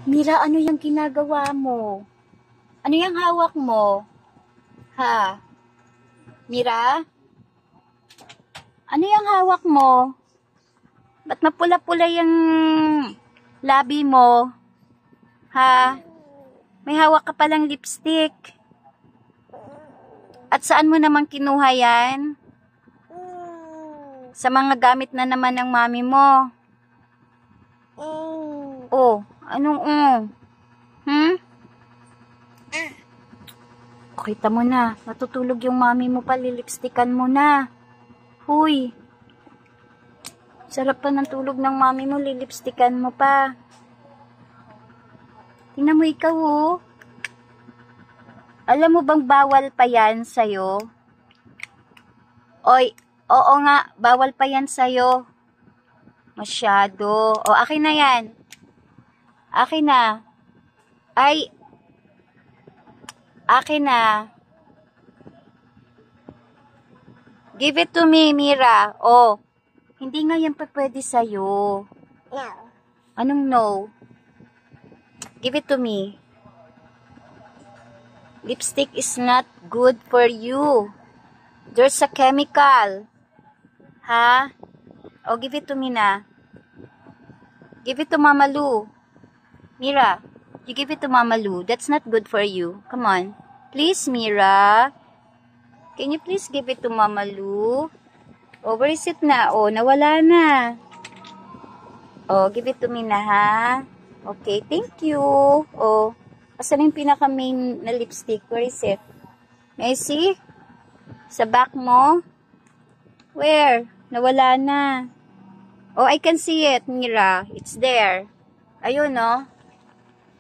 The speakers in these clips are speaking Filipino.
Mira, ano yung ginagawa mo? Ano yung hawak mo? Ha? Mira? Ano yung hawak mo? Ba't mapula-pula yung labi mo? Ha? May hawak ka palang lipstick. At saan mo naman kinuha yan? Sa mga gamit na naman ng mami mo. Oh, anong Kita mo na, natutulog yung mami mo pa, lilipstickan mo na. Huy. Sarap pa ng tulog ng mami mo, lilipstickan mo pa. Tingnan mo ikaw, oh. Alam mo bang bawal pa yan sa'yo? Oy, oo nga, bawal pa yan sa'yo. Masyado. O, akin na yan. Akin na. Ay, akin na. Give it to me, Mira. Oh, hindi nga yan pa pwede sa'yo. No. Anong no? Give it to me. Lipstick is not good for you. There's a chemical. Ha? Oh, give it to me na. Give it to Mama Lu. Mira, you give it to Mama Lu. That's not good for you. Come on. Please, Mira. Can you please give it to Mama Lu? Oh, where is it na? Oh, nawala na. Oh, give it to me na, ha? Okay, thank you. Oh, asan yung pinaka-main na lipstick? Where is it? May I see? Sa back mo? Where? Nawala na. Oh, I can see it, Mira. It's there. Ayun, no?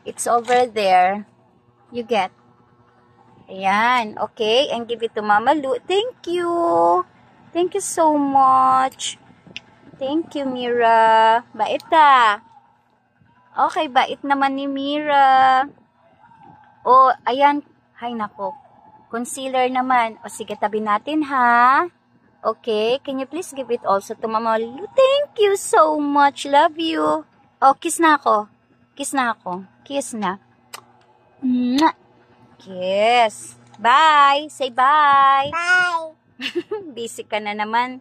It's over there. You get. Ayan. Okay. And give it to Mama Lu. Thank you. Thank you so much. Thank you, Mira. Bait ah. Okay, bait naman ni Mira. Oh, ayan. Hay nako. Concealer naman. O sige, tabi natin ha. Okay, can you please give it also to Mama Lu? Thank you so much. Love you. Oh, kiss na ako. Kiss na ako. Kiss na. Mwah. Kiss. Bye. Say bye. Bye. Busy ka na naman.